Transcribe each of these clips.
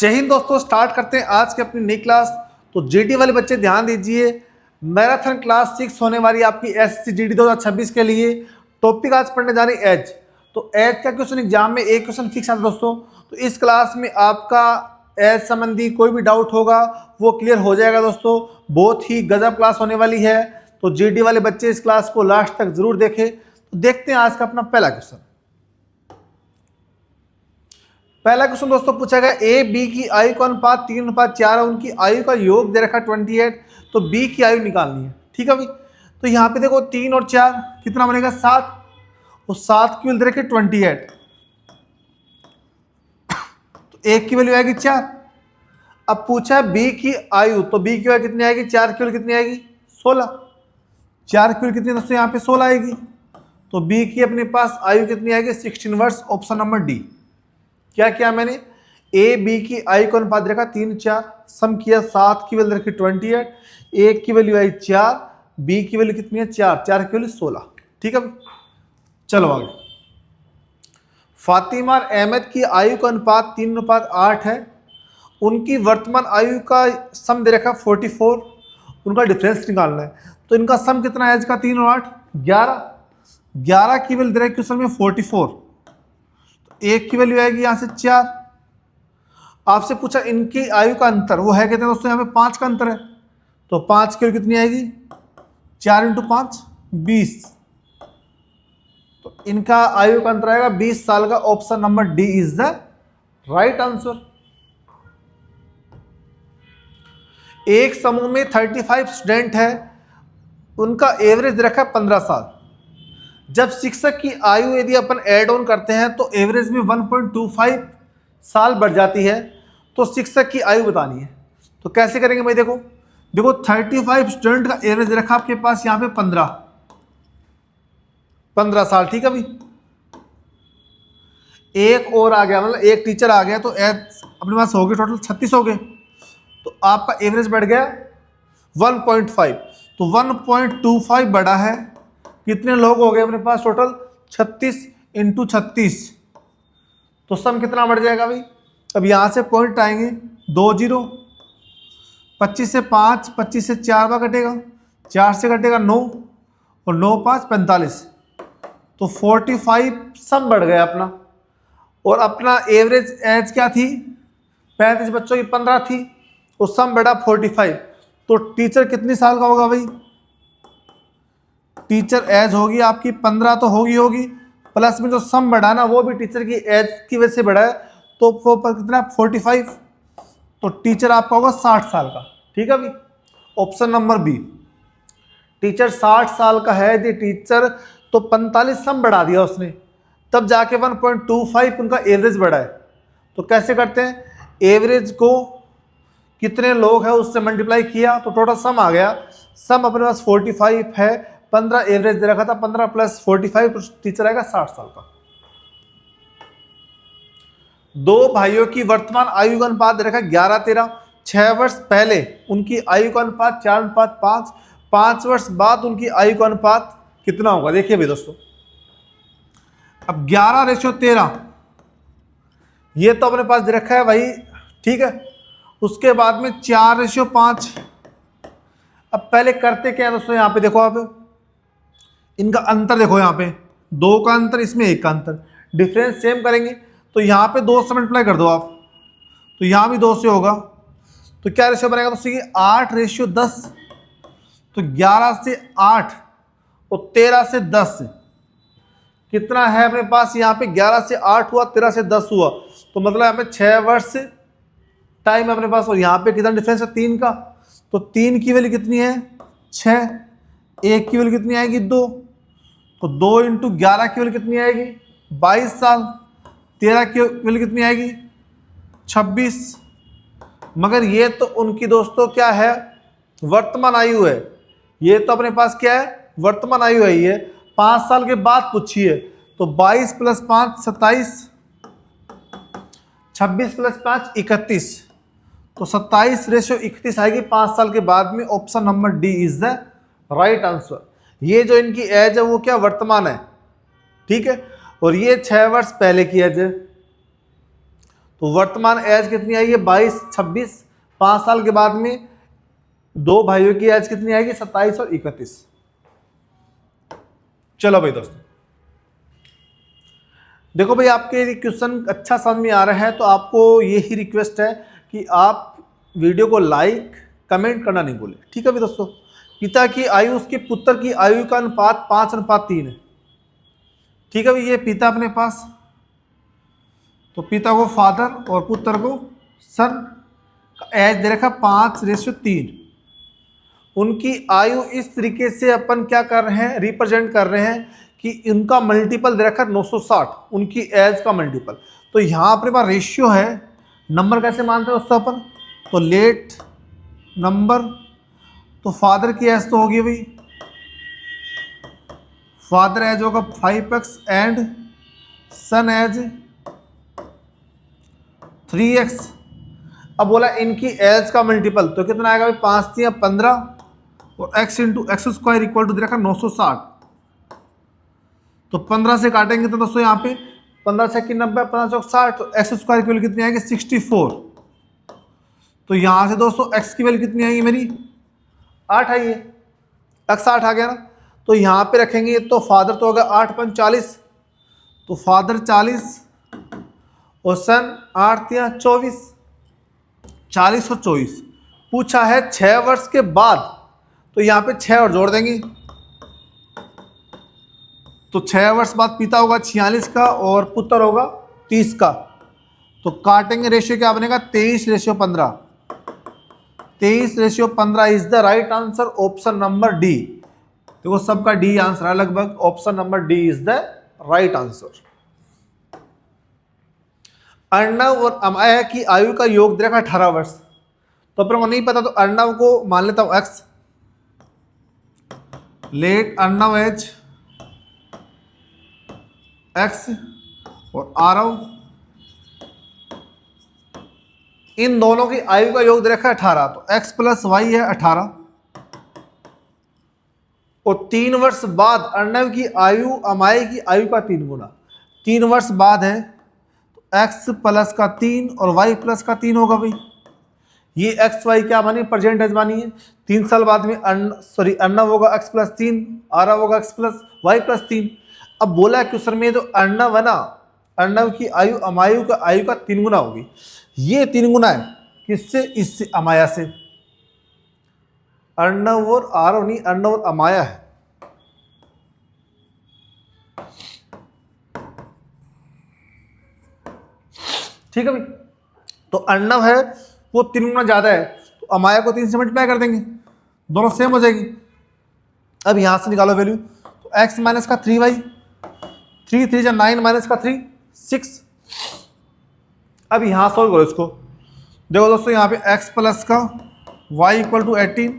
जय हिंद दोस्तों, स्टार्ट करते हैं आज की अपनी नई क्लास। तो जीडी वाले बच्चे ध्यान दीजिए, मैराथन क्लास 6 होने वाली आपकी एसएससी जीडी 2026 के लिए। टॉपिक आज पढ़ने जा रही है एज। तो एज का क्वेश्चन एग्जाम में एक क्वेश्चन फिक्स आता है दोस्तों। तो इस क्लास में आपका एज संबंधी कोई भी डाउट होगा वो क्लियर हो जाएगा दोस्तों। बहुत ही गजब क्लास होने वाली है, तो जीडी वाले बच्चे इस क्लास को लास्ट तक जरूर देखें। तो देखते हैं आज का अपना पहला क्वेश्चन। पहला क्वेश्चन दोस्तों पूछा गया, ए बी की आयु का अनुपात 3:4 है, उनकी आयु का योग दे रखा 28, तो बी की आयु निकालनी है। ठीक है भाई, तो यहाँ पे देखो 3 और 4 कितना बनेगा 7, और 7 की वैल्यू दे रखी 28, तो एक की वैल्यू आएगी 4। अब पूछा है बी की आयु, तो बी की वैल्यू कितनी आएगी, 4 की वैल्यू कितनी आएगी 16, 4 की वैल्यू कितनी दोस्तों यहाँ पे 16 आएगी। तो बी की अपने पास आयु कितनी आएगी 16 वर्ष, ऑप्शन नंबर डी। क्या किया मैंने, ए बी की आयु का अनुपात रखा 3 4, सम किया 7 की वैल्यू रखी 28, एक की वैल्यू आई 4, बी की वैल्यू कितनी है 4, 4 की वैल्यू 16। ठीक है, चलो आगे। फातिमा और अहमद की आयु का अनुपात 3:8 है, उनकी वर्तमान आयु का सम दे रखा 44, उनका डिफरेंस निकालना है। तो इनका सम कितना है, एज का 3 और 8 11, 11 की वैल्यू दे रखी क्वेश्चन में 44, एक की वैल्यू आएगी यहां से 4। आपसे पूछा इनकी आयु का अंतर, वो है कहते हैं दोस्तों यहाँ पे 5 का अंतर है, तो 5 की वैल्यू कितनी आएगी 4 × 5 20, तो इनका आयु का अंतर आएगा 20 साल का। Option number D is the right answer. एक समूह में 35 स्टूडेंट है, उनका एवरेज रखा 15 साल। जब शिक्षक की आयु यदि अपन ऐड ऑन करते हैं तो एवरेज में 1.25 साल बढ़ जाती है, तो शिक्षक की आयु बतानी है। तो कैसे करेंगे भाई, देखो 35 स्टूडेंट का एवरेज रखा आपके पास यहाँ पे 15 साल। ठीक है भाई, एक और आ गया, मतलब एक टीचर आ गया, तो अपने पास हो गए टोटल 36 हो गए, तो आपका एवरेज बढ़ गया 1.5, तो 1.25 बढ़ा है, कितने लोग हो गए अपने पास टोटल 36 × 36, तो सम कितना बढ़ जाएगा भाई। अब यहां से पॉइंट आएंगे 2 0, 25 से 5, 25 से 4 बार कटेगा, 4 से कटेगा 9, और 9 5 45, तो 45 सम बढ़ गया अपना। और अपना एवरेज एज क्या थी, 35 बच्चों की 15 थी, और सम बढ़ा 45, तो टीचर कितनी साल का होगा भाई, टीचर एज होगी आपकी 15 तो होगी, प्लस में जो सम बढ़ा ना वो भी टीचर की एज की वजह से बढ़ा है, तो वो पर कितना 45, तो टीचर आपका होगा 60 साल का। ठीक है भाई, ऑप्शन नंबर बी, टीचर 60 साल का है यदि टीचर, तो 45 सम बढ़ा दिया उसने, तब जाके 1.25 उनका एवरेज बढ़ा है। तो कैसे करते हैं, एवरेज को कितने लोग हैं उससे मल्टीप्लाई किया, तो टोटल सम आ गया। सम अपने पास 45 है, 15 एवरेज दे रखा था, 15 + 45 टीचर आएगा 60 साल का। दो भाइयों की वर्तमान आयु का अनुपात दे रखा 11-13, 6 वर्ष पहले उनकी आयु का अनुपात 4:5, 5 वर्ष बाद उनकी आयु का अनुपात कितना होगा। देखिए भाई दोस्तों, अब 11:13 ये तो अपने पास दे रखा है भाई, ठीक है। उसके बाद में 4:5। अब पहले करते क्या है दोस्तों, यहाँ पे देखो आप इनका अंतर देखो, यहाँ पे 2 का अंतर, इसमें 1 का अंतर, डिफरेंस सेम करेंगे, तो यहाँ पे 2 से मल्टीप्लाई कर दो आप, तो यहाँ भी 2 से होगा, तो क्या रेशियो बनेगा दोस्तों, 8:10, तो 11 से 8 और 13 से 10 कितना है अपने पास, यहाँ पे 11 से 8 हुआ, 13 से 10 हुआ, तो मतलब यहाँ पे 6 वर्ष टाइम है अपने पास। और यहाँ पे कितना डिफरेंस है 3 का, तो 3 की वैल्यू कितनी है 6, 1 की वैल्यू कितनी आएगी 2, तो 2 × 11 की वैल्यू कितनी आएगी 22 साल, 13 की वैल्यू कितनी आएगी 26। मगर ये तो उनकी दोस्तों क्या है, वर्तमान आयु है, ये तो अपने पास क्या है वर्तमान आयु है, ये 5 साल के बाद पूछी है, तो 22 + 5 27, 26 + 5 31, तो 27:31 आएगी 5 साल के बाद में। Option number D is the right answer. ये जो इनकी एज है वो क्या वर्तमान है, ठीक है, और ये 6 वर्ष पहले की एज है, तो वर्तमान एज कितनी आएगी 22, 26, 5 साल के बाद में दो भाइयों की एज कितनी आएगी 27 और 31। चलो भाई दोस्तों, देखो भाई आपके क्वेश्चन अच्छा समझ में आ रहा है तो आपको यही रिक्वेस्ट है कि आप वीडियो को लाइक कमेंट करना नहीं भूलें, ठीक है भाई दोस्तों। पिता की आयु उसके पुत्र की आयु का अनुपात 5:3 है, ठीक है भाई। ये पिता अपने पास, तो पिता को फादर और पुत्र को सन, एज दे रखा 5:3। उनकी आयु इस तरीके से अपन क्या कर रहे हैं, रिप्रेजेंट कर रहे हैं कि उनका मल्टीपल दे रखा 960, उनकी एज का मल्टीपल। तो यहाँ अपने पास रेशियो है, नंबर कैसे मानते हैं दोस्तों अपन, तो लेट नंबर, तो फादर की एज तो होगी भाई, फादर एज होगा 5x and sun as 3x। अब बोला इनकी एज का मल्टीपल तो कितना आएगा भाई, 5 × 15 और x into x square equal to दे रखा 960। तो 15 से काटेंगे तो दोस्तों यहाँ पे 15 से 90, 15 से 60, तो एक्स स्क्वायर की वैल्यू कितनी आएगी 64। तो यहाँ से दोस्तों x की वैल्यू कितनी आएगी मेरी 8 आई है, x 8 आ गया ना। तो यहाँ पे रखेंगे तो फादर तो होगा 8 × 5 = 40, तो फादर 40 और सन 8 × 24, 40 और 24। पूछा है 6 वर्ष के बाद, तो यहाँ पे 6 और जोड़ देंगे, तो 6 वर्ष बाद पिता होगा 46 का और पुत्र होगा 30 का। तो काटेंगे, रेशियो क्या बनेगा 23:15। 23:15 is the right answer, option number D. देखो सबका डी आंसर है लगभग, option number D is the right answer. Arnav और अमाया की आयु का योग दे रखा 18 वर्ष, तो अपन को नहीं पता, तो अर्णव को मान लेता हूं x, let Arnav age x और आरव, इन दोनों की आयु का योग दे रखा है 18, तो x + y है 18। और 3 वर्ष बाद अर्णव की आयु अमाया की आयु का 3 गुना, 3 वर्ष बाद है तो x + का 3 और y + का 3 होगा भाई। ये x y क्या मानी, प्रेजेंट एज मानी है। 3 साल बाद में अर्णव होगा x + 3, आरव होगा x + y + 3। अब बोला क्वेश्चन में तो अर्णव है ना, अर्णव की आयु अमायु का आयु का 3 गुना होगी। ये 3 गुना है किससे, इससे अमाया से। अर्णव और आरव नहीं, अर्णव और अमाया है। ठीक है भाई, तो अर्णव है वो 3 गुना ज्यादा है, तो अमाया को 3 से मल्टीप्लाई कर देंगे, दोनों सेम हो जाएगी। अब यहां से निकालो वैल्यू, तो x - का 3y, 3 × 3 = 9 - का 3 6। अब यहां सोल्व करो इसको, देखो दोस्तों यहाँ पे x + का y = 18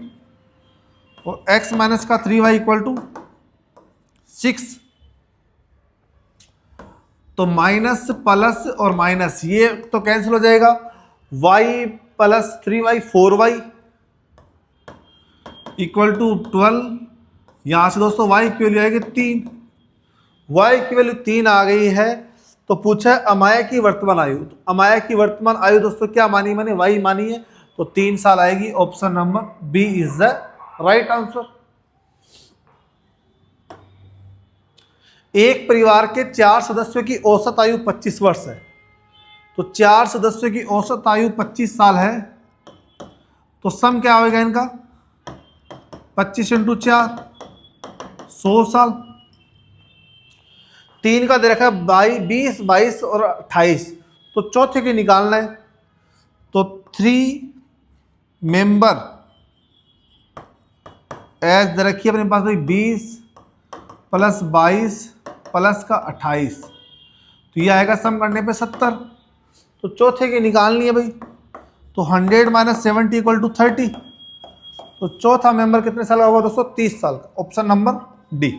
और x - का 3y = 6। तो माइनस प्लस और माइनस ये तो कैंसिल हो जाएगा, y + 3y 4y = 12। यहां से दोस्तों y की वैल्यू आएगी 3, y की वैल्यू 3 आ गई है। तो पूछा है अमाया की वर्तमान आयु, तो अमाया की वर्तमान आयु दोस्तों क्या मानी, मैंने y मानी है, तो 3 साल आएगी। Option number B is the right answer. एक परिवार के 4 सदस्यों की औसत आयु 25 वर्ष है, तो 4 सदस्यों की औसत आयु 25 साल है, तो सम क्या होगा इनका 25 × 4 100 साल। 3 का दे रखा है 20, 22 और 28, तो चौथे की निकालना है। तो 3 मेंबर एज दे रखी है अपने पास भाई 20 + 22 + का 28, तो ये आएगा सम करने पे 70। तो चौथे की निकालनी है भाई, तो 100 - 70 = 30, तो चौथा मेंबर कितने साल का होगा दोस्तों 30 साल का। Option number D.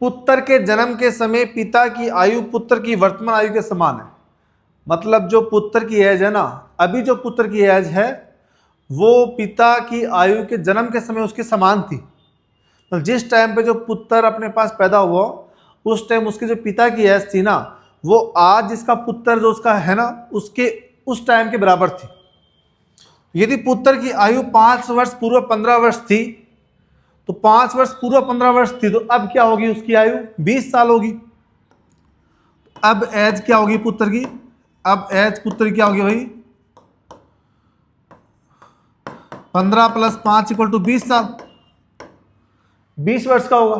पुत्र के जन्म के समय पिता की आयु पुत्र की वर्तमान आयु के समान है, मतलब जो पुत्र की एज है ना, अभी जो पुत्र की एज है वो पिता की आयु के जन्म के समय उसके समान थी। तो जिस टाइम पे जो पुत्र अपने पास पैदा हुआ उस टाइम उसके जो पिता की एज थी ना वो आज जिसका पुत्र जो उसका है ना, उसके उस टाइम के बराबर थी। यदि पुत्र की आयु 5 वर्ष पूर्व 15 वर्ष थी, तो 5 वर्ष पूर्व 15 वर्ष थी, तो अब क्या होगी उसकी आयु 20 साल होगी। अब एज क्या होगी पुत्र की, अब एज पुत्र की क्या होगी भाई, 15 + 5 = 20 साल, 20 वर्ष का होगा।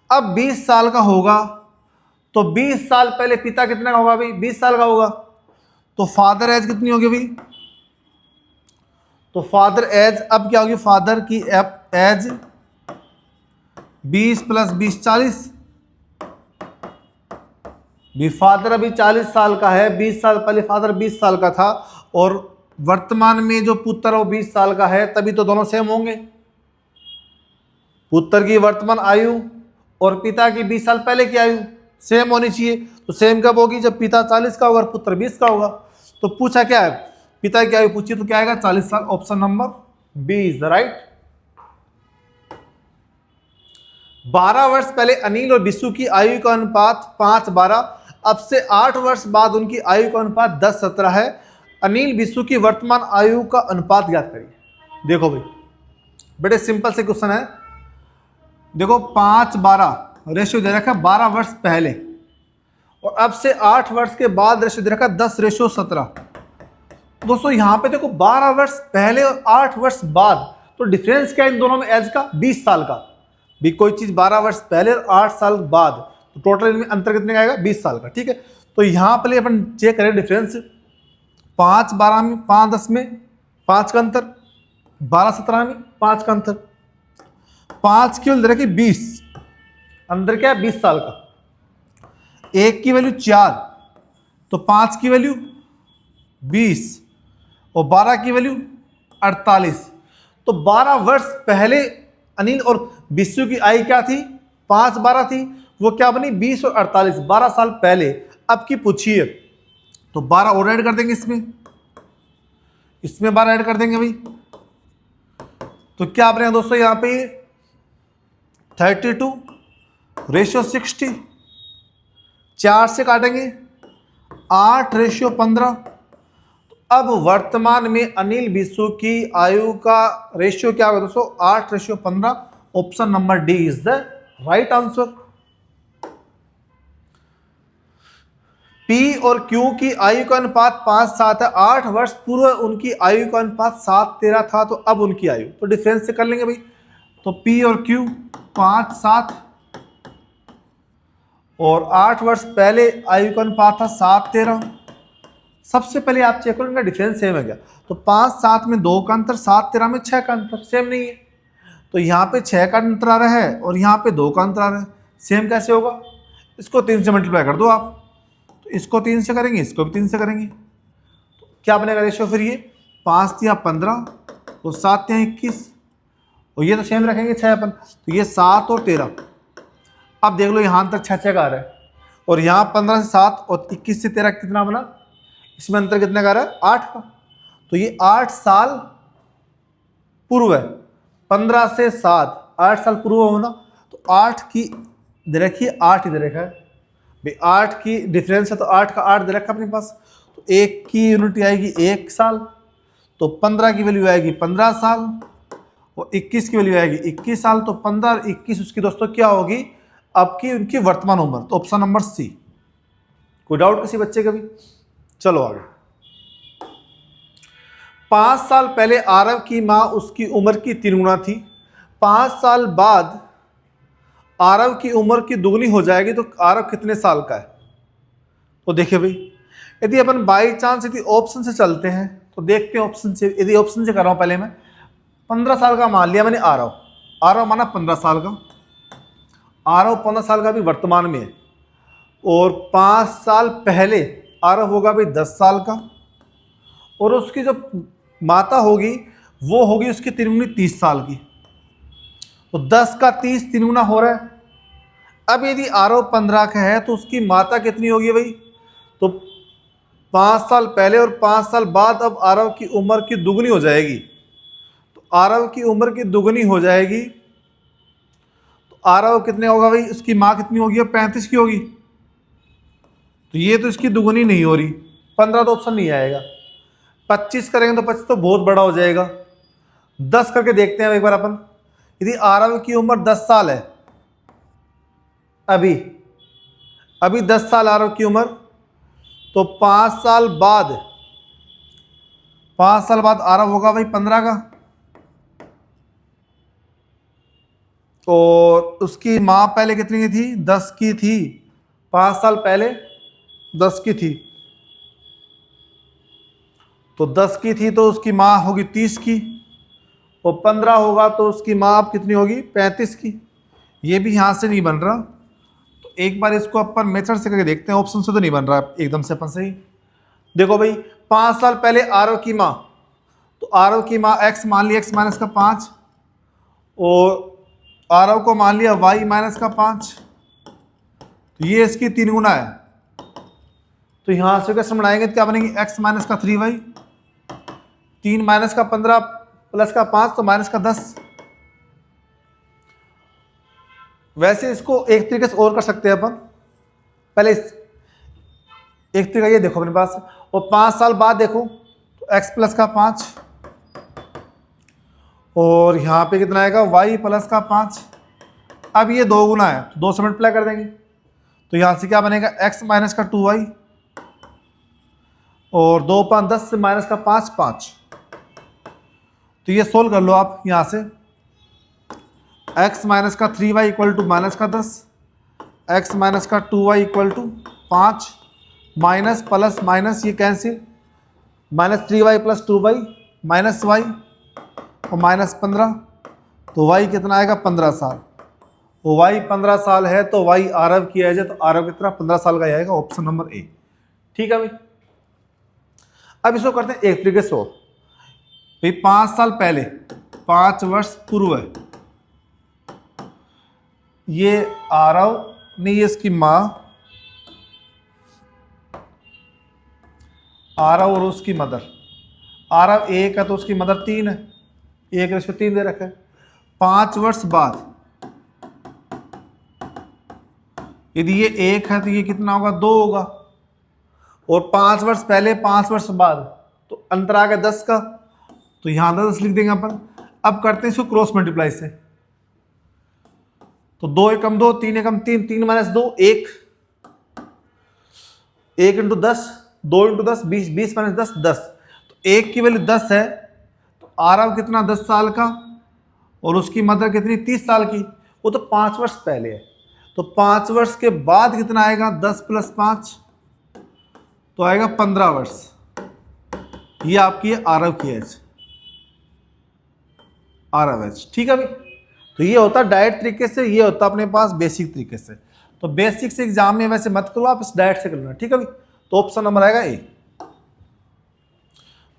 अब 20 साल का होगा तो 20 साल पहले पिता कितने का होगा भाई, 20 साल का होगा, तो फादर एज कितनी होगी भाई, तो फादर एज अब क्या होगी, फादर की एज 20 + 20 40, भी फादर अभी 40 साल का है, 20 साल पहले फादर 20 साल का था, और वर्तमान में जो पुत्र है वो 20 साल का है, तभी तो दोनों सेम होंगे। पुत्र की वर्तमान आयु और पिता की 20 साल पहले की आयु सेम होनी चाहिए। तो सेम कब होगी, जब पिता 40 का होगा और पुत्र 20 का होगा। तो पूछा क्या है, पिता की आयु पूछी तो क्या आएगा, 40 साल। Option number B is the right. 12 वर्ष पहले अनिल और बिशु की आयु का अनुपात 5:12, अब से 8 वर्ष बाद उनकी आयु का अनुपात 10:17 है। अनिल बिशु की वर्तमान आयु का अनुपात ज्ञात करिए। देखो भाई बड़े सिंपल से क्वेश्चन है। देखो 5:12 रेशियो दे रखा है 12 वर्ष पहले, और अब से 8 वर्ष के बाद रेशियो दे रखा है 10:17। दोस्तों यहाँ पे देखो 12 वर्ष पहले और 8 वर्ष बाद, तो डिफरेंस क्या है इन दोनों में, एज का 20 साल का। भी कोई चीज 12 वर्ष पहले और 8 साल बाद, तो टोटल इनमें अंतर कितने का आएगा, 20 साल का। ठीक है, तो यहाँ पे अपन चेक करें डिफरेंस। 5:12 में 5:10 में 5 का अंतर, 12:17 में 5 का अंतर, 5 की वैल्यू 20, अंदर क्या है 20 साल का। 1 की वैल्यू 4, तो 5 की वैल्यू 20 और 12 की वैल्यू 48। तो 12 वर्ष पहले अनिल और बिशु की आयु क्या थी, 5:12 थी, वो क्या बनी 20 और 48, 12 साल पहले। अब की पूछिए तो 12 और ऐड कर देंगे इसमें 12 ऐड कर देंगे भाई, तो क्या बनेगा दोस्तों यहाँ पे 32 रेशियो 60, 4 से काटेंगे 8:15। अब वर्तमान में अनिल बिशु की आयु का रेशियो क्या होगा दोस्तों, 8:15। Option number D is the right answer. P और क्यू की आयु का अनुपात 5:7 है। 8 वर्ष पूर्व उनकी आयु का अनुपात 7:13 था, तो अब उनकी आयु, तो डिफरेंस से कर लेंगे भाई। तो पी और क्यू 5:7 और 8 वर्ष पहले आयु का अनुपात था 7:13। सबसे पहले आप चेक करो इनका डिफरेंस सेम है क्या, तो 5:7 में 2 का अंतर, 7:13 में 6 का अंतर, सेम नहीं है। तो यहाँ पे 6 का अंतर आ रहा है और यहाँ पे 2 का अंतर आ रहा है, सेम कैसे होगा, इसको 3 से मल्टीप्लाई कर दो आप, तो इसको 3 से करेंगे, इसको भी 3 से करेंगे, तो क्या बनेगा रेशियो फिर, ये 5 × 15 तो 7 × 21, और ये तो सेम रखेंगे 6 अपन, तो ये 7 और 13। अब देख लो यहाँ अंतर 6 का आ रहा है, और यहाँ 15 से 7 और 21 से 13 कितना बना, इसमें अंतर कितने का आ रहा है, 8 का। तो ये 8 साल पूर्व है, 15 से 7 8 साल पूर्व होना, तो 8 की दे रखी है, 8 ही दे रखा है भाई, 8 की डिफरेंस है तो 8 का 8 दे रखा अपने पास। तो 1 की यूनिट आएगी 1 साल, तो 15 की वैल्यू आएगी 15 साल, और 21 की वैल्यू आएगी 21 साल, तो 15 और 21 उसकी दोस्तों क्या होगी, आपकी उनकी वर्तमान उम्र। तो ऑप्शन नंबर सी। कोई डाउट किसी बच्चे का भी, चलो आगे। 5 साल पहले आरव की मां उसकी उम्र की 3 गुना थी, 5 साल बाद आरव की उम्र की दुगनी हो जाएगी, तो आरव कितने साल का है। तो देखिए भाई, यदि अपन बाई चांस यदि ऑप्शन से चलते हैं तो देखते हैं ऑप्शन से। यदि ऑप्शन से कर रहा हूं पहले मैं 15 साल का मान लिया मैंने, आरव माना 15 साल का, आरव 15 साल का भी वर्तमान में है, और 5 साल पहले आरव होगा भाई 10 साल का, और उसकी जो माता होगी वो होगी उसकी 3 गुनी 30 साल की, तो 10 का 30 3 गुना हो रहा है। अब यदि आरव 15 का है तो उसकी माता कितनी होगी भाई, तो 5 साल पहले और 5 साल बाद अब आरव की उम्र की दुगनी हो जाएगी, तो आरव की उम्र की दुगनी हो जाएगी, तो आरव कितने होगा भाई, उसकी माँ कितनी होगी, अब 35 की होगी, तो ये तो इसकी दुगुनी नहीं हो रही, 15 तो ऑप्शन नहीं आएगा। 25 करेंगे तो 25 तो बहुत बड़ा हो जाएगा। 10 करके देखते हैं एक बार अपन। यदि आरव की उम्र 10 साल है, अभी 10 साल आरव की उम्र, तो 5 साल बाद आरव होगा भाई 15 का, और उसकी माँ पहले कितनी की थी, 10 की थी। 5 साल पहले 10 की थी, तो 10 की थी तो उसकी माँ होगी 30 की, और 15 होगा तो उसकी माँ अब कितनी होगी, 35 की। ये भी यहाँ से नहीं बन रहा, तो एक बार इसको अपन मेथड से करके देखते हैं। ऑप्शन से तो नहीं बन रहा एकदम से अपन सही। देखो भाई 5 साल पहले आरव की माँ, तो आरव की माँ x मान लिया, x माइनस का 5, और आरव को मान लिया y माइनस का 5, तो ये इसकी 3 गुना है। तो यहां से कैसे बनाएंगे तो क्या बनेगी, x माइनस का 3y, 3 माइनस का 15 प्लस का 5 तो माइनस का 10। वैसे इसको एक तरीके से और कर सकते हैं अपन। पहले एक तरीका ये देखो अपने पास, और 5 साल बाद देखो तो x प्लस का 5, और यहाँ पे कितना आएगा y प्लस का 5। अब ये 2 गुना है तो 2 से मल्टीप्लाई कर देंगे, तो यहाँ से क्या बनेगा x माइनस का 2y, और 2 5 10 से माइनस का 5 5। तो ये सोल्व कर लो आप यहाँ से। x माइनस का 3y इक्वल टू माइनस का 10, x माइनस का 2y equal to 5, minus plus minus ये cancel, minus 3y plus 2y minus y और माइनस 15, तो y कितना आएगा 15 साल। तो y 15 साल है तो y आरव की एज है, तो आरव कितना 15 साल का ही आएगा, ऑप्शन नंबर ए। ठीक है भाई। अब इसको करते हैं एक तरीके से और भाई। 5 साल पहले, 5 वर्ष पूर्व, ये आरव नहीं, ये इसकी माँ आरव और उसकी मदर। आरव 1 है तो उसकी मदर 3 है, 1:3 दे रखा है। 5 वर्ष बाद यदि ये 1 है तो ये कितना होगा, 2 होगा, और 5 वर्ष पहले 5 वर्ष बाद, तो अंतर आ गया 10 का, तो यहां 10 लिख देंगे अपन। अब करते हैं इसको क्रॉस मल्टीप्लाई से, तो 2 एकम 2, 3 एकम 3, 3 माइनस 2 1, 1 इंटू 10, 2 इंटू 10 20, 20 माइनस 10 10, तो 1 की वैल्यू 10 है, तो आरव कितना 10 साल का, और उसकी मदर कितनी 30 साल की, वो तो 5 वर्ष पहले है। तो 5 वर्ष के बाद कितना आएगा, 10 प्लस 5 तो आएगा 15 वर्ष। ये आपकी है आरव की एज, आरव एज। ठीक है भाई। तो ये होता है डायरेक्ट तरीके से, ये होता है अपने पास बेसिक तरीके से। तो बेसिक से एग्जाम में वैसे मत करो आप, इस डायरेक्ट से कर लेना। ठीक है भाई। तो ऑप्शन नंबर आएगा ए।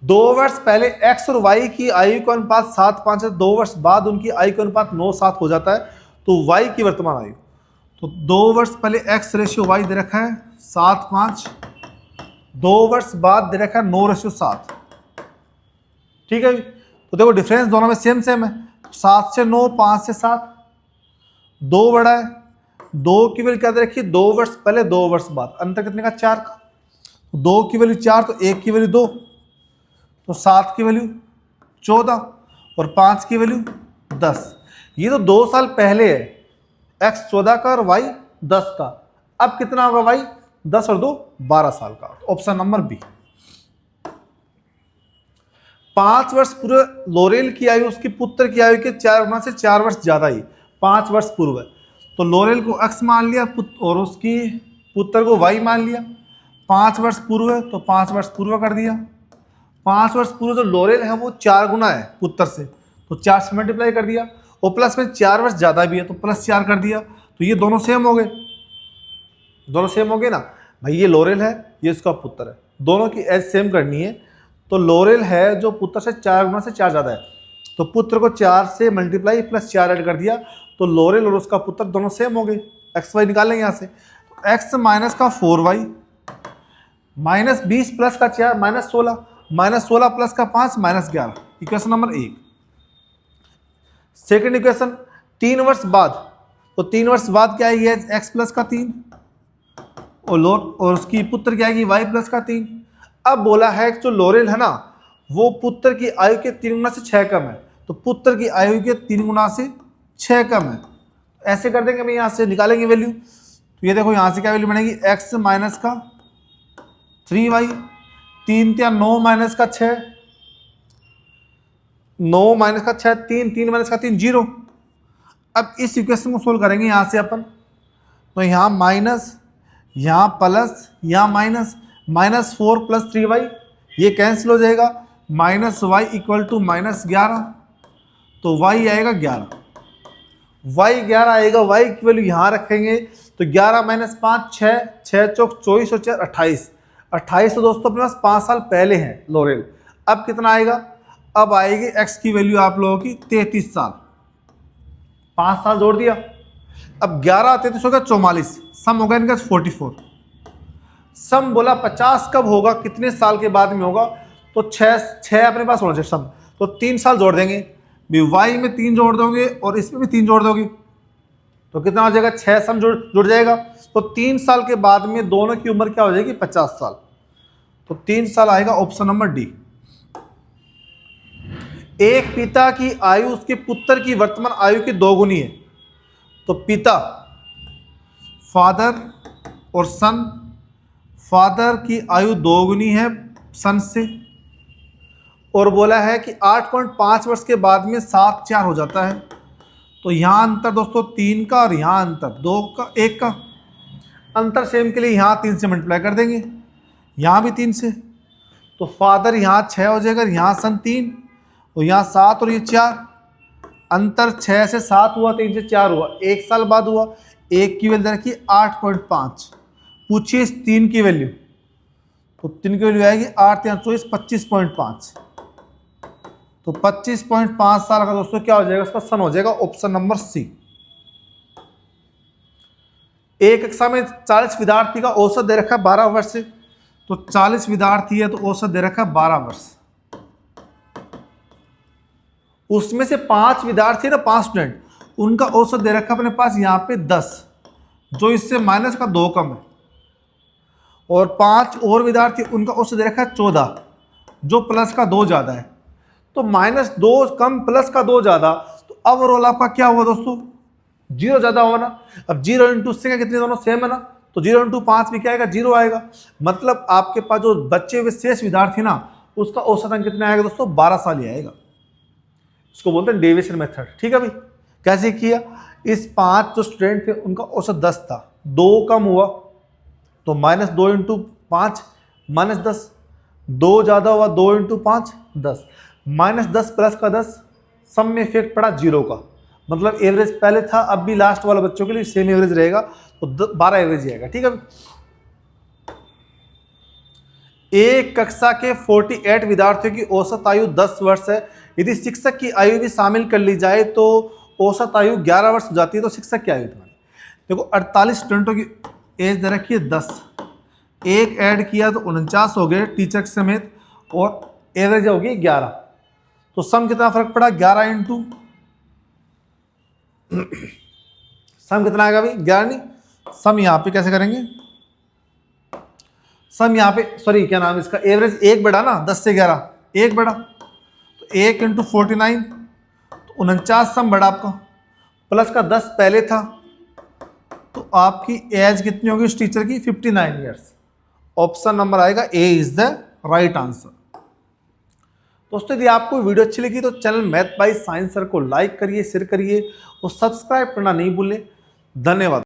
2 वर्ष पहले x और y की आयु का अनुपात 7:5 है, 2 वर्ष बाद उनकी आयु का अनुपात 9:7 हो जाता है, तो y की वर्तमान आयु, तो 2 वर्ष पहले x रेशियो y दे रखा है 7:5, 2 वर्ष बाद दे रखा है 9:7। ठीक है। तो देखो डिफरेंस दोनों में सेम सेम है, 7 से 9, 5 से 7, 2 बड़ा है, 2 की वैल्यू क्या दे रखी है, 2 वर्ष पहले 2 वर्ष बाद, अंतर कितने का 4 का, 2 की वैल्यू 4 तो 1 की वैल्यू 2, तो 7 की वैल्यू 14 और 5 की वैल्यू 10। ये तो 2 साल पहले है, x 14 का और y 10 का। अब कितना होगा y, 10 और 2 12 साल का, ऑप्शन नंबर बी। 5 वर्ष पूर्व लोरेल की आयु उसके पुत्र की आयु के 4 गुना से 4 वर्ष ज्यादा ही, 5 वर्ष पूर्व है, तो लोरेल को x मान लिया और उसकी पुत्र को y मान लिया। 5 वर्ष पूर्व है तो 5 वर्ष पूर्व कर दिया। 5 वर्ष पूर्व जो लोरेल है वो 4 गुना है पुत्र से, तो 4 से मल्टीप्लाई कर दिया, और प्लस में 4 वर्ष ज़्यादा भी है तो प्लस 4 कर दिया, तो ये दोनों सेम हो गए, दोनों सेम हो गए ना भाई। ये लोरेल है, ये इसका पुत्र है, दोनों की एज सेम करनी है। तो लोरेल है जो पुत्र से 4 गुना से 4 ज़्यादा है, तो पुत्र को 4 से मल्टीप्लाई प्लस 4 ऐड कर दिया, तो लोरेल और उसका पुत्र दोनों सेम हो गए। एक्स वाई निकाल लेंगे यहाँ से, तो एक्स माइनस का 4y माइनस 20 प्लस का 4 माइनस 16, माइनस 16 प्लस का 5 minus 11, equation number 1। Second equation 3 वर्ष बाद, तो 3 वर्ष बाद क्या है, एक्स प्लस का 3 और उसकी पुत्र क्या आएगी y प्लस का 3। अब बोला है कि जो लोरेल है ना वो पुत्र की आयु के 3 गुना से 6 कम है, तो पुत्र की आयु के 3 गुना से 6 कम है। ऐसे कर देंगे भाई, यहाँ से निकालेंगे वैल्यू। तो ये देखो यहाँ से क्या वैल्यू बनेगी, x माइनस का 3y, 3 या 9 माइनस का 6, 9 माइनस का 6 3, 3 माइनस का 3 0। अब इस इक्वेशन को सोल्व करेंगे यहाँ से अपन, तो यहाँ माइनस, यहाँ प्लस, यहाँ माइनस, -4 प्लस 3y, ये कैंसिल हो जाएगा, -y इक्वल टू -11, तो y आएगा 11, y 11 आएगा। y की वैल्यू यहाँ रखेंगे तो 11 माइनस 5 6, 6 चौक 24 और 4 28, 28 तो दोस्तों अपने पास 5 साल पहले है लोरेल। अब कितना आएगा, अब आएगी x की वैल्यू आप लोगों की 33 साल, 5 साल जोड़ दिया। अब 11 33 होगा 44, सम होगा इनका 44। सम बोला 50 कब होगा, कितने साल के बाद में होगा, तो 6 अपने पास होना चाहिए सम, तो 3 साल जोड़ देंगे, y में 3 जोड़ दोगे और इसमें भी 3 जोड़ दोगे तो कितना हो जाएगा, 6 सम जुड़ जाएगा। तो 3 साल के बाद में दोनों की उम्र क्या हो जाएगी, 50 साल। तो 3 साल आएगा ऑप्शन नंबर डी। एक पिता की आयु उसके पुत्र की वर्तमान आयु की 2 गुनी है, तो पिता फादर और सन, फादर की आयु 2 गुनी है सन से, और बोला है कि 8.5 वर्ष के बाद में 7 4 हो जाता है। तो यहाँ अंतर दोस्तों 3 का और यहाँ अंतर 2 का, 1 का अंतर सेम के लिए यहाँ 3 से मल्टीप्लाई कर देंगे, यहाँ भी 3 से, तो फादर यहाँ 6 हो जाएगा, यहाँ सन 3 और यहाँ 7 और ये 4, अंतर 6 से 7 हुआ, 3 से 4 हुआ, 1 साल बाद हुआ। 1 की वैल्यू रखी 8.5, पूछिए इस 3 की वैल्यू, तो 3 की वैल्यू आएगी 8 या 24 25.5, तो 25.5 साल का दोस्तों क्या हो जाएगा, उसका सन हो जाएगा ऑप्शन नंबर सी। एक कक्षा में 40 विद्यार्थी का औसत दे रखा है 12 वर्ष से, तो 40 विद्यार्थी है तो औसत दे रखा है 12 वर्ष, उसमें से 5 विद्यार्थी है ना, 5 स्टूडेंट, उनका औसत दे रखा अपने पास यहाँ पे 10, जो इससे माइनस का 2 कम है, और 5 और विद्यार्थी उनका औसत दे रखा है 14, जो प्लस का 2 ज़्यादा है। तो -2 कम प्लस का 2 ज़्यादा, तो ओवरऑल आपका क्या हुआ दोस्तों, 0 ज़्यादा हुआ ना। अब 0 इंटू से कितने दोनों सेम है ना, तो 0 इंटू 5 भी क्या आएगा, 0 आएगा। मतलब आपके पास जो बच्चे हुए शेष विद्यार्थी ना, उसका औसत अंक कितना आएगा दोस्तों, 12 साल ही आएगा। इसको बोलते हैं डेविएशन मेथड। ठीक है भाई, कैसे किया, इस 5 जो स्टूडेंट थे उनका औसत 10 था, 2 कम हुआ तो -2 इंटू 5 -10, 2 ज़्यादा हुआ 2 इंटू 5 10, -10 प्लस का 10, सम में इफेक्ट पड़ा 0 का, मतलब एवरेज पहले था, अब भी लास्ट वाले बच्चों के लिए सेम एवरेज रहेगा, तो 12 एवरेज ही आएगा। ठीक है, एक कक्षा के 48 विद्यार्थियों की औसत आयु 10 वर्ष है, यदि शिक्षक की आयु भी शामिल कर ली जाए तो औसत आयु 11 वर्ष हो जाती है। तो शिक्षक की आयु तुम्हारी देखो 48 स्टूडेंटों की एज दे रखी है 10, एक ऐड किया तो 49 हो गए टीचर समेत, और एवरेज होगी 11, तो सम कितना फर्क पड़ा, 11 इंटू सम कितना आएगा भाई, 11 नहीं, सम यहाँ पे कैसे करेंगे, सम यहाँ पे सॉरी क्या नाम है इसका, एवरेज 1 बढ़ा ना, 10 से 11 1 बढ़ा, तो 1 इंटू 49, तो 49 सम बढ़ा आपका, प्लस का 10 पहले था, तो आपकी एज कितनी होगी उस टीचर की, 59 ईयर्स। ऑप्शन नंबर आएगा ए इज द राइट आंसर। दोस्तों यदि आपको वीडियो अच्छी लगी तो channel math by science sir को लाइक करिए, शेयर करिए और सब्सक्राइब करना नहीं भूलें। धन्यवाद।